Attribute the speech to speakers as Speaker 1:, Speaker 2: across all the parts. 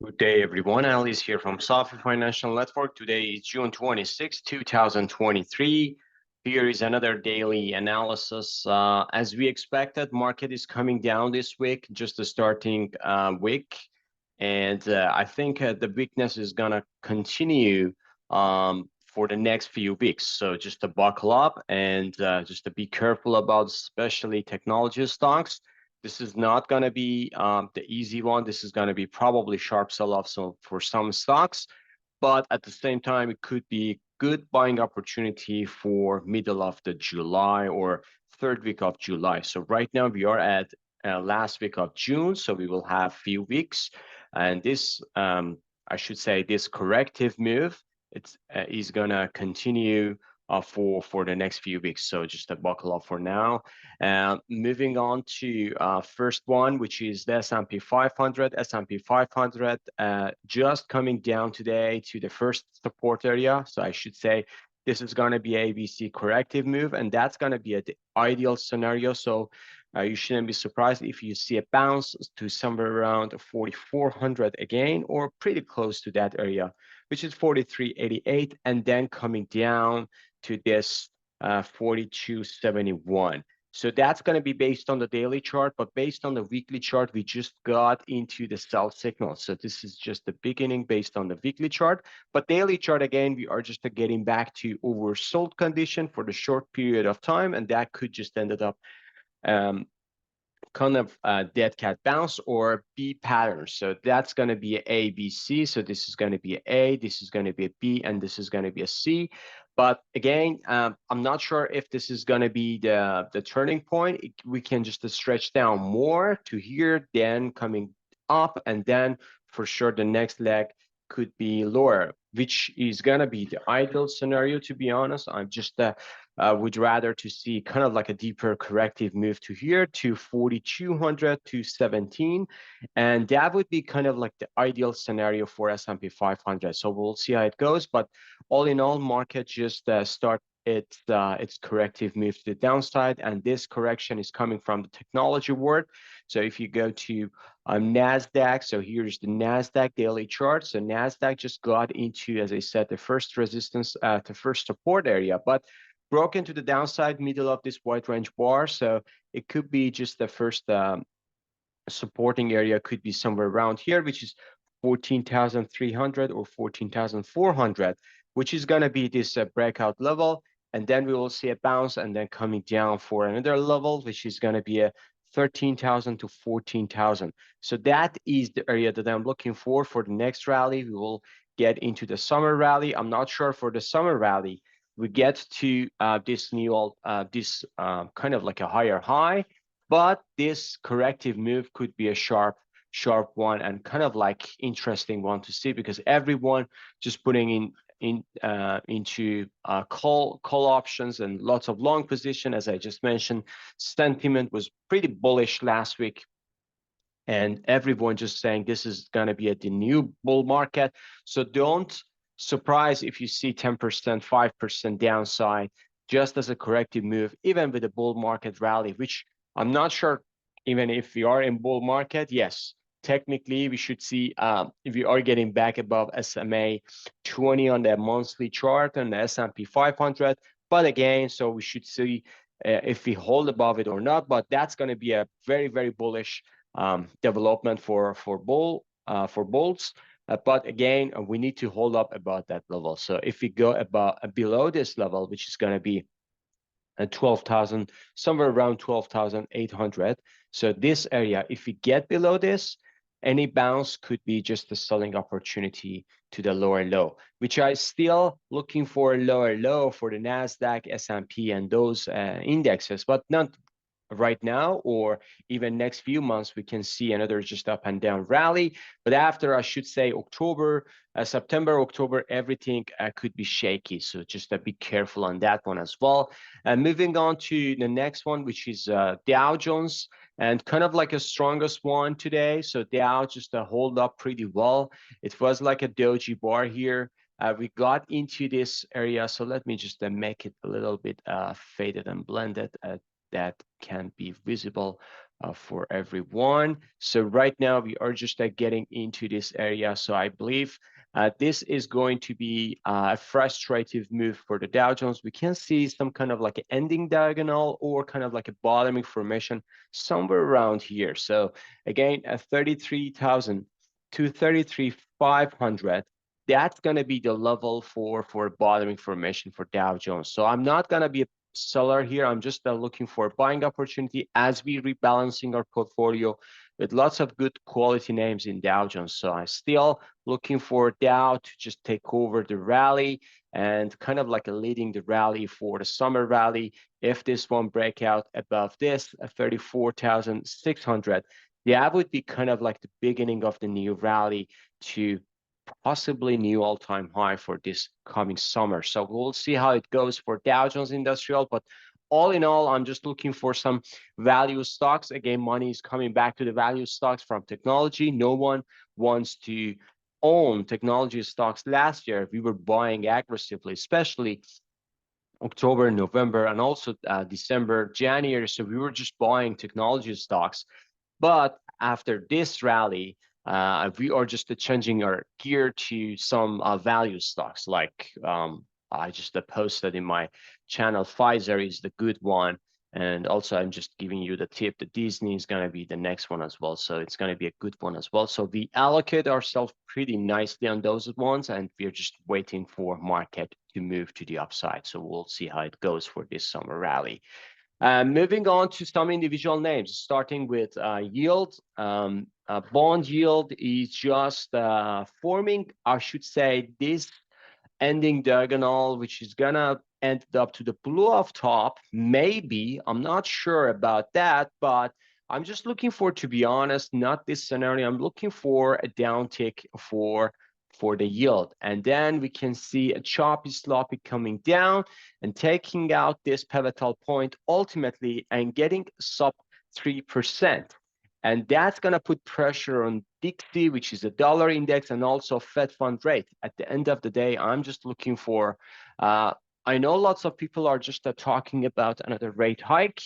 Speaker 1: Good day, everyone. Alice here from Software Financial Network. Today is June 26, 2023. Here is another daily analysis. As we expected, market is coming down this week, just the starting week. And I think the weakness is going to continue for the next few weeks. So just to buckle up and just to be careful about especially technology stocks. This is not going to be the easy one. This is going to be probably sharp sell-off for some stocks, but at the same time, it could be good buying opportunity for middle of the July or third week of July. So right now we are at last week of June, so we will have few weeks, and this I should say this corrective move is gonna continue for the next few weeks. So just a buckle up for now. Moving on to first one, which is the S&P 500. S&P 500 just coming down today to the first support area. So I should say this is going to be ABC corrective move, and that's going to be the ideal scenario. So you shouldn't be surprised if you see a bounce to somewhere around 4,400 again, or pretty close to that area, which is 43.88, and then coming down to this 42.71. So that's going to be based on the daily chart, but based on the weekly chart, we just got into the sell signal. So this is just the beginning based on the weekly chart, but daily chart, again, we are just getting back to oversold condition for the short period of time, and that could just ended up kind of dead cat bounce or B pattern. So that's going to be A, B, C. So this is going to be a A, this is going to be a B, and this is going to be a C. But again, I'm not sure if this is going to be the turning point. We can just stretch down more to here, then coming up, and then for sure the next leg could be lower, which is going to be the ideal scenario, to be honest. I'm just would rather to see kind of like a deeper corrective move to here to 4,200 to 17, and that would be kind of like the ideal scenario for S&P 500. So we'll see how it goes, but all in all, market just start its corrective move to the downside, and this correction is coming from the technology world. So if you go to Nasdaq, so here's the Nasdaq daily chart. So Nasdaq just got into, as I said, the first resistance, the first support area, but broke into the downside middle of this wide range bar. So it could be just the first supporting area could be somewhere around here, which is 14,300 or 14,400, which is going to be this breakout level. And then we will see a bounce and then coming down for another level, which is going to be a 13,000 to 14,000. So that is the area that I'm looking for the next rally. We will get into the summer rally. I'm not sure for the summer rally we get to this new kind of like a higher high, but this corrective move could be a sharp one and kind of like interesting one to see, because everyone just putting into call options and lots of long position. As I just mentioned, sentiment was pretty bullish last week, and everyone just saying this is going to be the new bull market. So don't surprise if you see 10%, 5% downside just as a corrective move, even with a bull market rally, which I'm not sure. Even if we are in bull market, yes, technically we should see if we are getting back above SMA 20 on the monthly chart and the S&P 500. But again, so we should see if we hold above it or not. But that's going to be a very, very bullish development for bulls. But again, we need to hold up about that level. So if we go below this level, which is going to be 12,000, somewhere around 12,800. So this area, if we get below this, any bounce could be just a selling opportunity to the lower low, which I still looking for a lower low for the Nasdaq, S&P, and those indexes, but not right now or even next few months. We can see another just up and down rally, but after, I should say, September, October, everything could be shaky. So just be careful on that one as well. And moving on to the next one, which is Dow Jones, and kind of like a strongest one today. So Dow just hold up pretty well. It was like a doji bar here. We got into this area. So let me just make it a little bit faded and blended. That can be visible for everyone. So right now we are just getting into this area. So I believe this is going to be a frustrative move for the Dow Jones. We can see some kind of like an ending diagonal or kind of like a bottoming formation somewhere around here. So again, at 33,000 to 33,500. That's going to be the level for bottoming formation for Dow Jones. So I'm not going to be a seller here. I'm just looking for a buying opportunity as we rebalancing our portfolio with lots of good quality names in Dow Jones. So I'm still looking for Dow to just take over the rally and kind of like a leading the rally for the summer rally. If this one break out above this 34,600, that would be kind of like the beginning of the new rally to possibly new all-time high for this coming summer. So we'll see how it goes for Dow Jones Industrial, but all in all, I'm just looking for some value stocks. Again, money is coming back to the value stocks from technology. No one wants to own technology stocks. Last year, we were buying aggressively, especially October, November, and also December, January. So we were just buying technology stocks. But after this rally, we are just changing our gear to some value stocks. Like I just posted in my channel, Pfizer is the good one. And also, I'm just giving you the tip that Disney is going to be the next one as well. So it's going to be a good one as well. So we allocate ourselves pretty nicely on those ones, and we're just waiting for market to move to the upside. So we'll see how it goes for this summer rally. Moving on to some individual names, starting with yield. Bond yield is just forming, I should say, this ending diagonal, which is gonna end up to the blue off top. Maybe, I'm not sure about that, but I'm just looking for, to be honest, not this scenario. I'm looking for a downtick for the yield. And then we can see a choppy sloppy coming down and taking out this pivotal point ultimately and getting sub 3%. And that's going to put pressure on Dixie, which is a dollar index, and also Fed fund rate. At the end of the day, I'm just looking for, I know lots of people are just talking about another rate hike,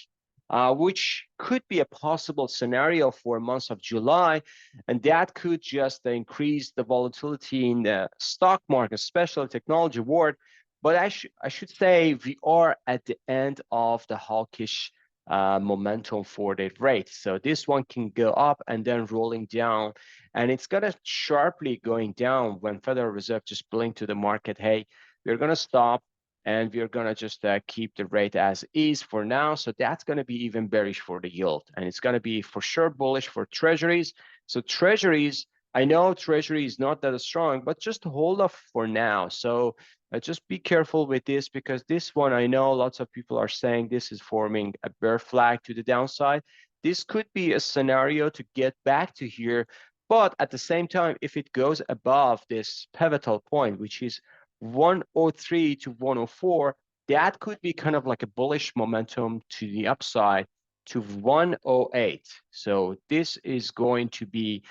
Speaker 1: which could be a possible scenario for months of July. And that could just increase the volatility in the stock market, especially technology world. But I should say we are at the end of the hawkish momentum for the rate. So this one can go up and then rolling down, and it's gonna sharply going down when Federal Reserve just blink to the market, hey, we're gonna stop and we're gonna just keep the rate as is for now. So that's gonna be even bearish for the yield, and it's gonna be for sure bullish for treasuries. So treasuries, I know treasury is not that strong, but just hold off for now. So just be careful with this, because this one, I know lots of people are saying this is forming a bear flag to the downside. This could be a scenario to get back to here. But at the same time, if it goes above this pivotal point, which is 103 to 104, that could be kind of like a bullish momentum to the upside to 108. So this is going to be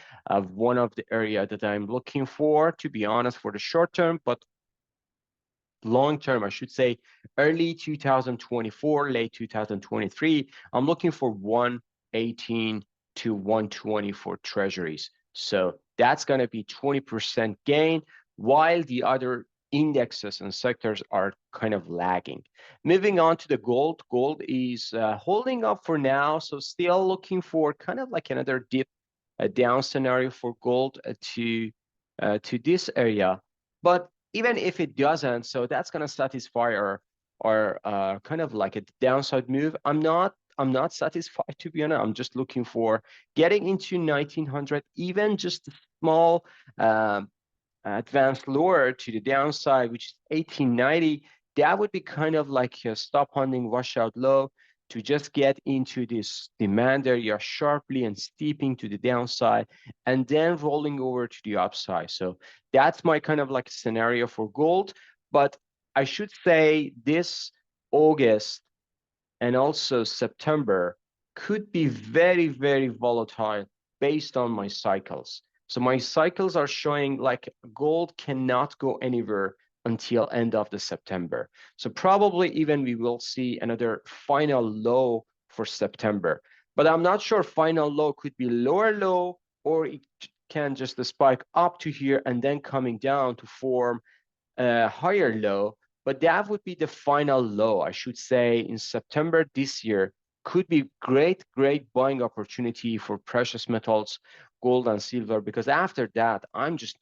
Speaker 1: one of the area that I'm looking for, to be honest, for the short term. But long term, I should say early 2024, late 2023, I'm looking for 118 to 120 for treasuries. So that's going to be 20% gain, while the other indexes and sectors are kind of lagging. Moving on to the gold. Gold is holding up for now. So still looking for kind of like another dip, a down scenario for gold to this area. But even if it doesn't, so that's going to satisfy our kind of like a downside move. I'm not satisfied, to be honest. I'm just looking for getting into 1900, even just a small advanced lower to the downside, which is 1890. That would be kind of like a stop hunting washout low to just get into this demand area sharply and steeping to the downside and then rolling over to the upside. So that's my kind of like scenario for gold. But I should say this August and also September could be very, very volatile based on my cycles. So my cycles are showing like gold cannot go anywhere until end of the September. So probably even we will see another final low for September. but I'm not sure final low could be lower low, or it can just spike up to here and then coming down to form a higher low. But that would be the final low, I should say, in September this year. Could be great buying opportunity for precious metals, gold and silver, because after that, I'm just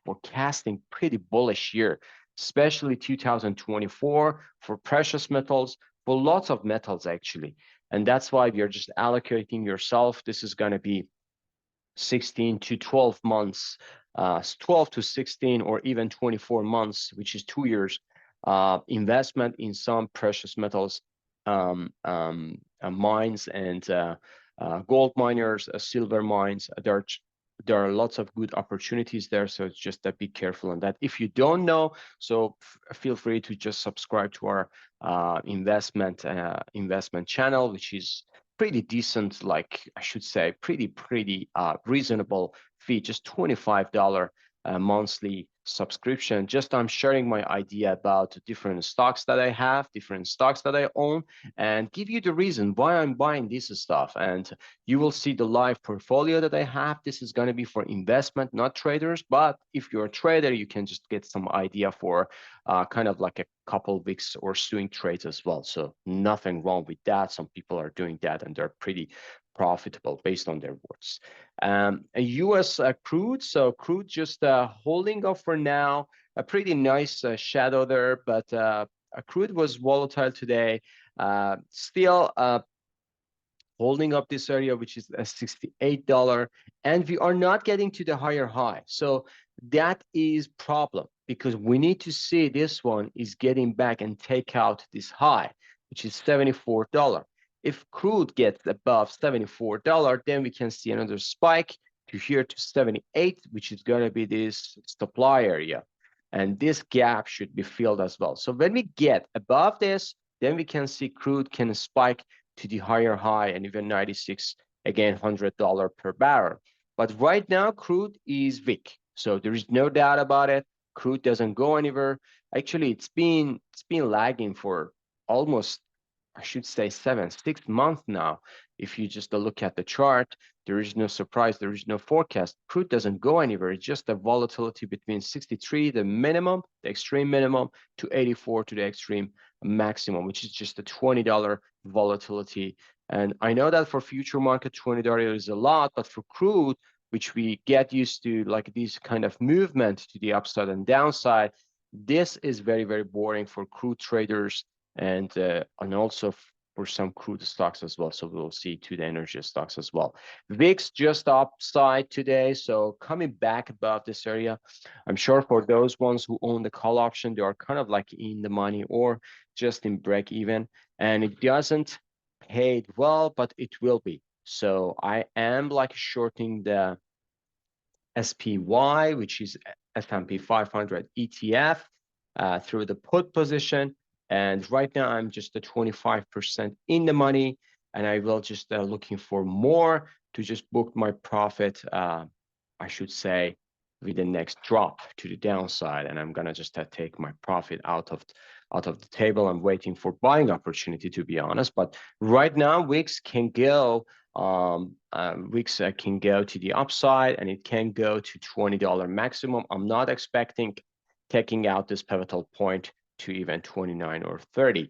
Speaker 1: forecasting pretty bullish year, especially 2024 for precious metals, for lots of metals actually. And that's why you're just allocating yourself. This is going to be 16 to 12 months, 12 to 16 or even 24 months, which is 2 years, investment in some precious metals, mines and gold miners, silver mines. There are lots of good opportunities there, so it's just be careful on that. If you don't know, so feel free to just subscribe to our investment channel, which is pretty decent, like I should say, pretty reasonable fee, just $25 monthly subscription. Just I'm sharing my idea about different stocks that I have, different stocks that I own, and give you the reason why I'm buying this stuff. And you will see the live portfolio that I have. This is going to be for investment, not traders. But if you're a trader, you can just get some idea for kind of like a couple of weeks or swing trades as well. So nothing wrong with that. Some people are doing that and they're pretty profitable based on their words. A US crude, so crude just holding up for now, a pretty nice shadow there, but crude was volatile today. Still holding up this area, which is a $68, and we are not getting to the higher high. So that is problem, because we need to see this one is getting back and take out this high, which is $74. If crude gets above $74, then we can see another spike to here to 78, which is going to be this supply area. And this gap should be filled as well. So when we get above this, then we can see crude can spike to the higher high and even 96, again, $100 per barrel. But right now, crude is weak. So there is no doubt about it. Crude doesn't go anywhere. Actually, it's been lagging for almost, I should say, 6 months now. If you just look at the chart, there is no surprise, there is no forecast. Crude doesn't go anywhere. It's just a volatility between 63, the minimum, the extreme minimum, to 84 to the extreme maximum, which is just a $20 volatility. And I know that for future market, $20 is a lot, but for crude, which we get used to, like this kind of movement to the upside and downside, this is very boring for crude traders, and also for some crude stocks as well. So we'll see to the energy stocks as well. VIX just upside today, so coming back above this area. I'm sure for those ones who own the call option, they are kind of like in the money or just in break even, and it doesn't pay well, but it will be. So I am like shorting the SPY, which is S&P 500 ETF, through the put position. And right now I'm just at 25% in the money, and I will just looking for more to just book my profit, I should say, with the next drop to the downside. And I'm gonna just take my profit out of the table. I'm waiting for buying opportunity, to be honest. But right now, VIX can go VIX can go to the upside, and it can go to $20 maximum. I'm not expecting taking out this pivotal point to even 29 or 30.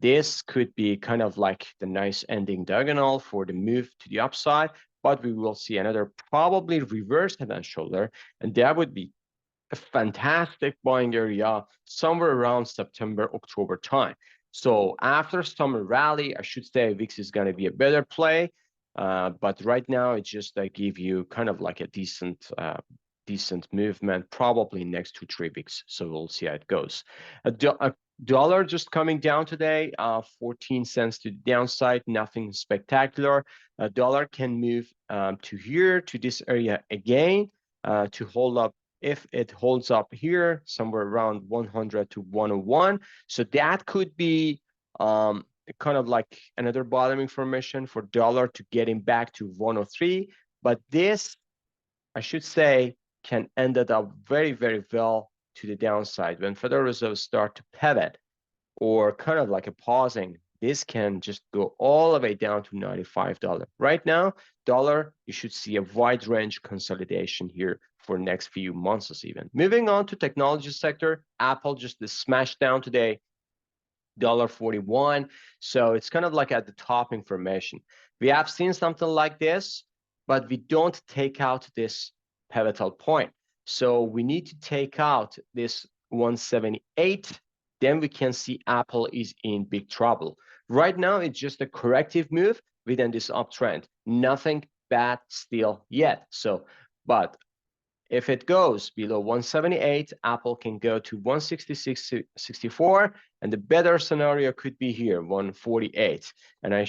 Speaker 1: This could be kind of like the nice ending diagonal for the move to the upside, but we will see another probably reverse head and shoulder, and that would be a fantastic buying area somewhere around September, October time. So after summer rally, I should say VIX is going to be a better play. But right now, it just give you kind of like a decent movement, probably next 2-3 weeks. So we'll see how it goes. A dollar just coming down today, 14 cents to the downside, nothing spectacular. A dollar can move to here, to this area again, to hold up. If it holds up here, somewhere around 100 to 101. So that could be kind of like another bottoming formation for dollar to getting back to 103. But this, I should say, can end it up very well to the downside when Federal Reserve start to pivot, or kind of like a pausing this can just go all the way down to $95. Right now, dollar, you should see a wide range consolidation here for next few months even. Moving on to technology sector, Apple just smashed down today, $1.41. So it's kind of like at the top information. We have seen something like this, but we don't take out this pivotal point. So we need to take out this 178. Then we can see Apple is in big trouble. Right now, it's just a corrective move within this uptrend. Nothing bad still yet. So, but if it goes below 178, Apple can go to 166.64, and the better scenario could be here, 148. And I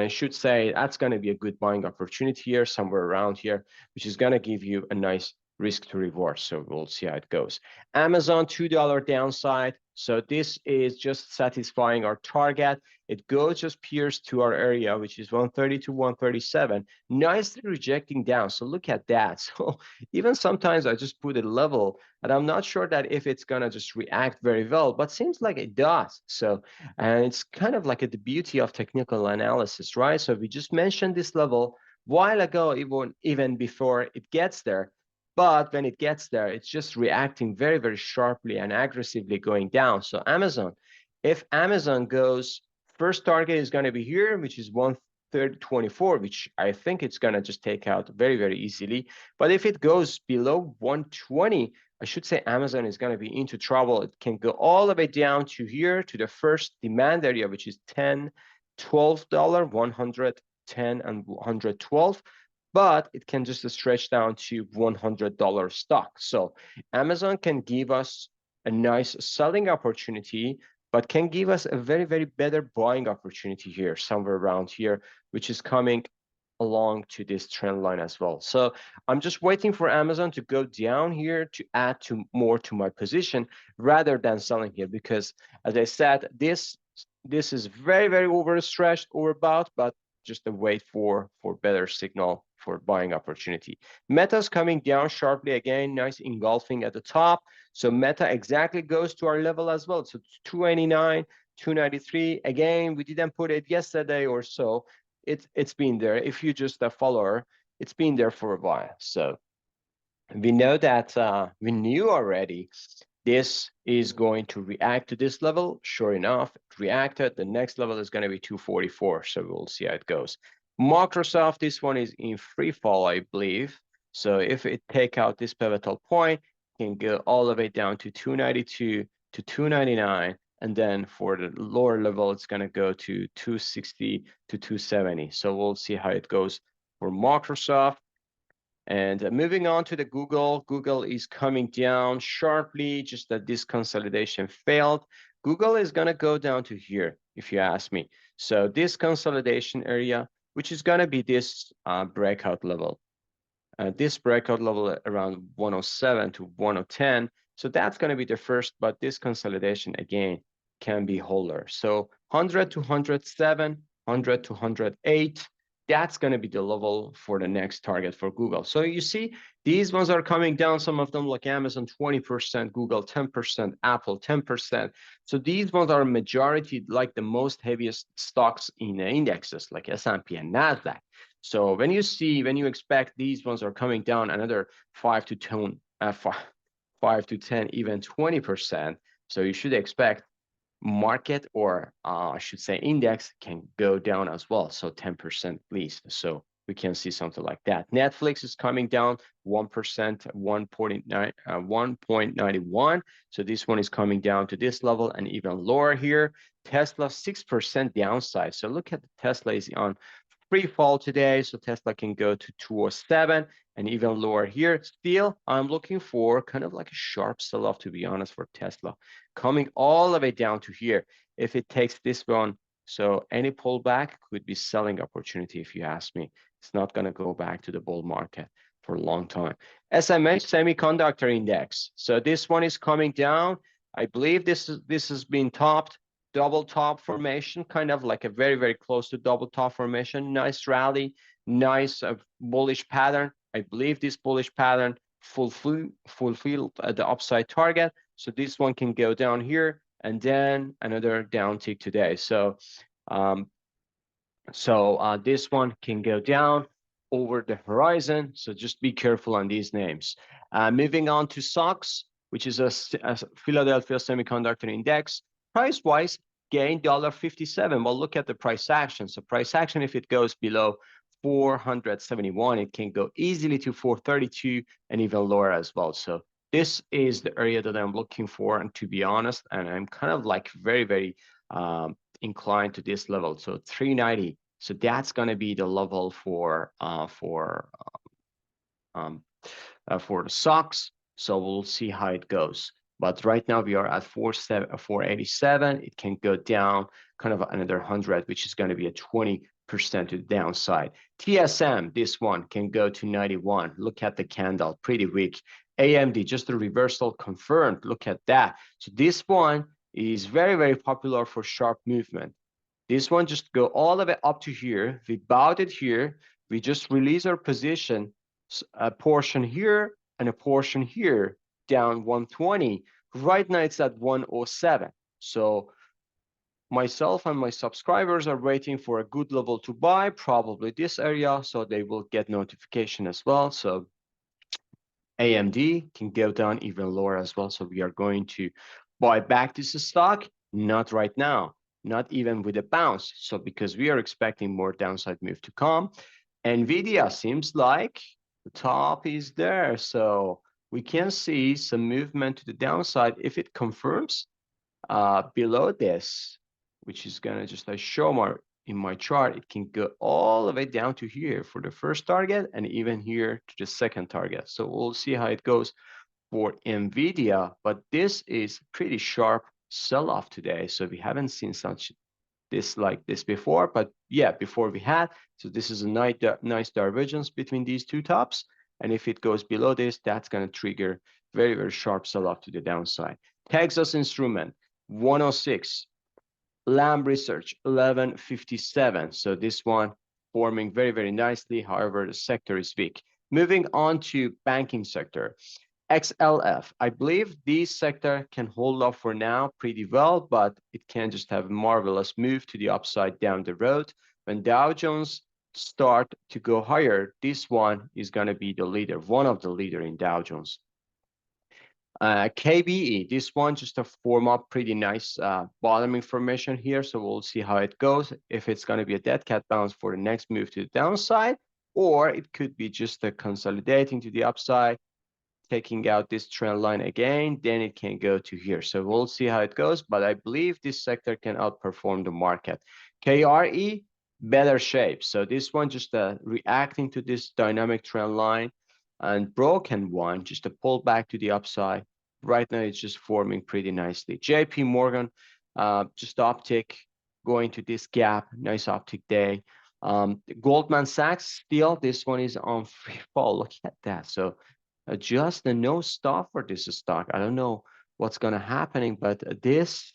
Speaker 1: should say that's going to be a good buying opportunity here, somewhere around here, which is going to give you a nice risk to reward. So we'll see how it goes. Amazon, $2 downside. So this is just satisfying our target. It goes just pierced to our area, which is 130 to 137, nicely rejecting down. So look at that. So even sometimes I just put a level, and I'm not sure that if it's gonna just react very well, but seems like it does. So, and it's kind of like the beauty of technical analysis, right? So we just mentioned this level while ago, even before it gets there. But when it gets there, it's just reacting very, very sharply and aggressively going down. So Amazon, if Amazon goes, first target is going to be here, which is 130.24, which I think it's going to just take out very, very easily. But if it goes below 120, I should say Amazon is going to be into trouble. It can go all the way down to here to the first demand area, which is $10, $12, 110 and 112. But it can just stretch down to $100 stock. So Amazon can give us a nice selling opportunity, but can give us a very, very better buying opportunity here, somewhere around here, which is coming along to this trend line as well. So I'm just waiting for Amazon to go down here to add to more to my position rather than selling here, because as I said, this is very, very overstretched, overbought, but just a wait for better signal for buying opportunity. Meta's coming down sharply again, nice engulfing at the top. So Meta exactly goes to our level as well. So 289, 293. Again, we didn't put it yesterday or so. It's been there. If you just a follower, it's been there for a while. So we know that we knew already this is going to react to this level. Sure enough, it reacted. The next level is going to be 244. So we'll see how it goes. Microsoft, this one is in free fall, I believe. So if it take out this pivotal point, it can go all the way down to 292 to 299. And then for the lower level, it's going to go to 260 to 270. So we'll see how it goes for Microsoft. And moving on to the Google, Google is coming down sharply, just that this consolidation failed. Google is going to go down to here, if you ask me. So this consolidation area, which is going to be this breakout level. This breakout level around 107 to 110. So that's going to be the first, but this consolidation again can be holder. So 100 to 107, 100 to 108. That's going to be the level for the next target for Google. So you see, these ones are coming down, some of them like Amazon 20%, Google 10%, Apple 10%. So these ones are majority, like the most heaviest stocks in the indexes like S&P and Nasdaq. So when you expect these ones are coming down another 5 to 10, 5 to 10, even 20%. So you should expect market, or I should say index, can go down as well. So 10% at least. So we can see something like that. Netflix is coming down 1%, 1.91. So this one is coming down to this level and even lower here. Tesla 6% downside. So look at the Tesla is on free fall today, so Tesla can go to 207 and even lower here. Still, I'm looking for kind of like a sharp sell-off, to be honest, for Tesla, coming all the way down to here. If it takes this one, so any pullback could be selling opportunity, if you ask me. It's not going to go back to the bull market for a long time. SMA semiconductor index. So this one is coming down. I believe this has been topped. Double top formation, kind of like a very, very close to double top formation. Nice rally, nice bullish pattern. I believe this bullish pattern fulfilled the upside target. So this one can go down here and then another down tick today. So So this one can go down over the horizon. So just be careful on these names. Moving on to SOX, which is a Philadelphia Semiconductor Index. Price-wise, gain $57. Well, look at the price action. So price action, if it goes below 471, it can go easily to 432 and even lower as well. So this is the area that I'm looking for, and to be honest, and I'm kind of like very, very inclined to this level. So 390. So that's going to be the level um, for the SOX. So we'll see how it goes. But right now we are at 487. It can go down kind of another 100, which is going to be a 20% to the downside. TSM, this one can go to 91. Look at the candle, pretty weak. AMD, just a reversal confirmed. Look at that. So this one is very, very popular for sharp movement. This one just go all the way up to here. We bought it here. We just release our position, a portion here and a portion here, down 120. Right now it's at 107. So myself and my subscribers are waiting for a good level to buy, probably this area, so they will get notification as well. So AMD can go down even lower as well. So we are going to buy back this stock, not right now, not even with a bounce. So because we are expecting more downside move to come. NVIDIA seems like the top is there. So we can see some movement to the downside if it confirms below this, which is gonna just show more in my chart. It can go all the way down to here for the first target and even here to the second target. So we'll see how it goes for NVIDIA, but this is pretty sharp sell-off today. So we haven't seen such this like this before, but yeah, before we had. So this is a nice divergence between these two tops. And if it goes below this, that's going to trigger very, very sharp sell-off to the downside. Texas Instrument, 106. Lamb Research, 1157. So this one forming very, very nicely. However, the sector is weak. Moving on to banking sector. XLF, I believe this sector can hold up for now pretty well, but it can just have a marvelous move to the upside down the road. When Dow Jones start to go higher, this one is going to be the leader, one of the leader in Dow Jones. KBE, this one just to form up pretty nice bottoming formation here. So we'll see how it goes. If it's going to be a dead cat bounce for the next move to the downside, or it could be just a consolidating to the upside, taking out this trend line again, then it can go to here. So we'll see how it goes, but I believe this sector can outperform the market. KRE, better shape. So this one just reacting to this dynamic trend line, and broken one, just a pull back to the upside. Right now, it's just forming pretty nicely. JP Morgan, just uptick, going to this gap, nice uptick day. Goldman Sachs, still, this one is on free fall. Look at that. So just a no stop for this stock. I don't know what's gonna happening, but this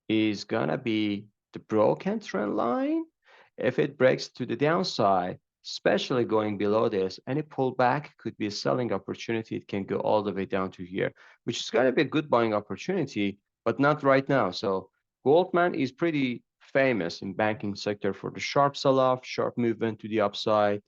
Speaker 1: is gonna be the broken trend line. If it breaks to the downside, especially going below this, any pullback could be a selling opportunity. It can go all the way down to here, which is gonna be a good buying opportunity, but not right now. So Goldman is pretty famous in banking sector for the sharp sell-off, sharp movement to the upside.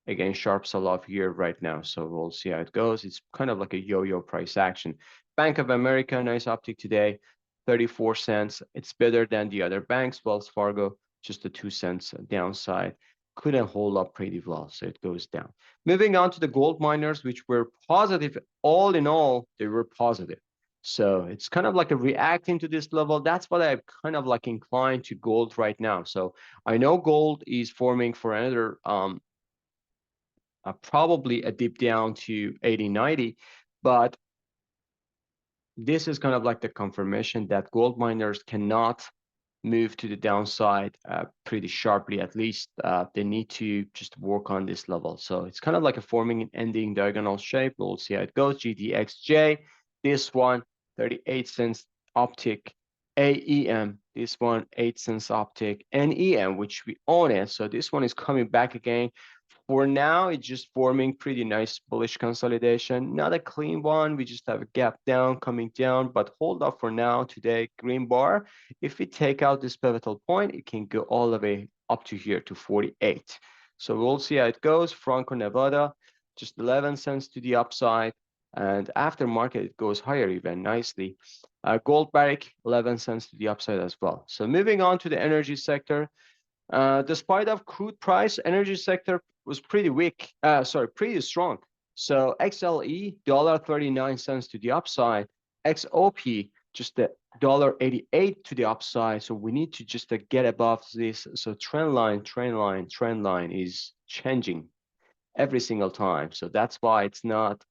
Speaker 1: Again, sharp sell-off here right now. So we'll see how it goes. It's kind of like a yo-yo price action. Bank of America, nice uptick today, 34 cents. It's better than the other banks. Wells Fargo, just a 2 cents downside. Couldn't hold up pretty well, so it goes down. Moving on to the gold miners, which were positive. All in all, they were positive. So it's kind of like a reacting to this level. That's what I'm kind of like inclined to gold right now. So I know gold is forming for another probably a dip down to 80, 90, but this is kind of like the confirmation that gold miners cannot move to the downside pretty sharply. At least they need to just work on this level. So it's kind of like a forming and ending diagonal shape. We'll see how it goes. GDXJ, this one, 38 cents uptick. AEM, this one, 8 cents uptick. NEM, which we own it. So this one is coming back again For now, it's just forming pretty nice bullish consolidation. Not a clean one. We just have a gap down coming down, but hold up for now today, green bar. If we take out this pivotal point, it can go all the way up to here to 48. So we'll see how it goes. Franco Nevada, just 11 cents to the upside. And after market, it goes higher even nicely. Gold barrick, 11 cents to the upside as well. So moving on to the energy sector. Despite of crude price, energy sector was pretty weak. Pretty strong. So XLE $1.39 to the upside. XOP just a $1.88 to the upside. So we need to just get above this. So trend line is changing every single time. So that's why it's not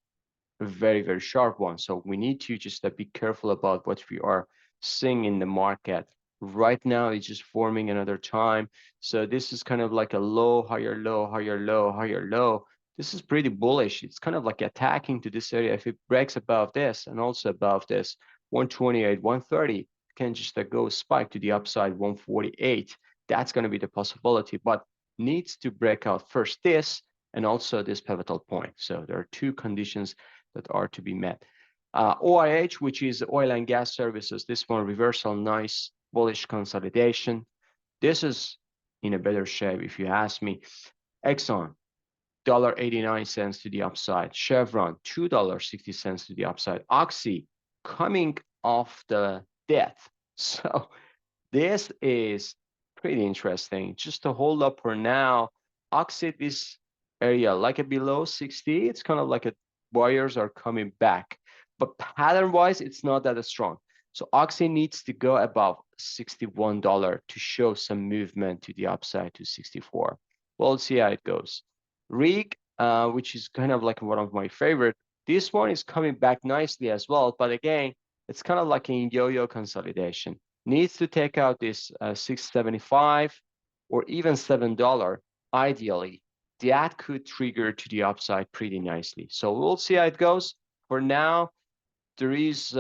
Speaker 1: a very, very sharp one. So we need to just be careful about what we are seeing in the market. Right now, it's just forming another time. So this is kind of like a low, higher low, higher low, higher low. This is pretty bullish. It's kind of like attacking to this area. If it breaks above this and also above this, 128, 130, can just go spike to the upside, 148. That's going to be the possibility, but needs to break out first this and also this pivotal point. So there are two conditions that are to be met. OIH, which is oil and gas services, this one reversal, nice bullish consolidation. This is in a better shape if you ask me. Exxon, $1.89 to the upside. Chevron, $2.60 to the upside. Oxy, coming off the death. So this is pretty interesting. Just to hold up for now, Oxy, this area, like a below 60, it's kind of like a buyers are coming back. But pattern-wise, it's not that strong. So Oxy needs to go above $61 to show some movement to the upside to 64. We'll see how it goes. Rig, which is kind of like one of my favorite. This one is coming back nicely as well. But again, it's kind of like a yo-yo consolidation. Needs to take out this 675 or even $7 ideally. That could trigger to the upside pretty nicely. So we'll see how it goes. For now, there is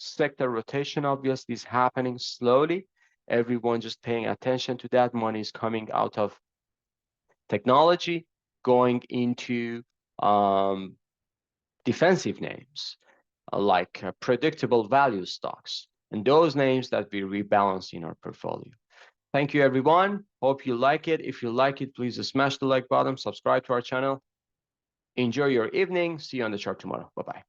Speaker 1: sector rotation obviously is happening slowly. Everyone just paying attention to that. Money is coming out of technology, going into defensive names like predictable value stocks, and those names that we rebalance in our portfolio. Thank you, everyone. Hope you like it. If you like it, please smash the like button, subscribe to our channel. Enjoy your evening. See you on the chart tomorrow. Bye-bye.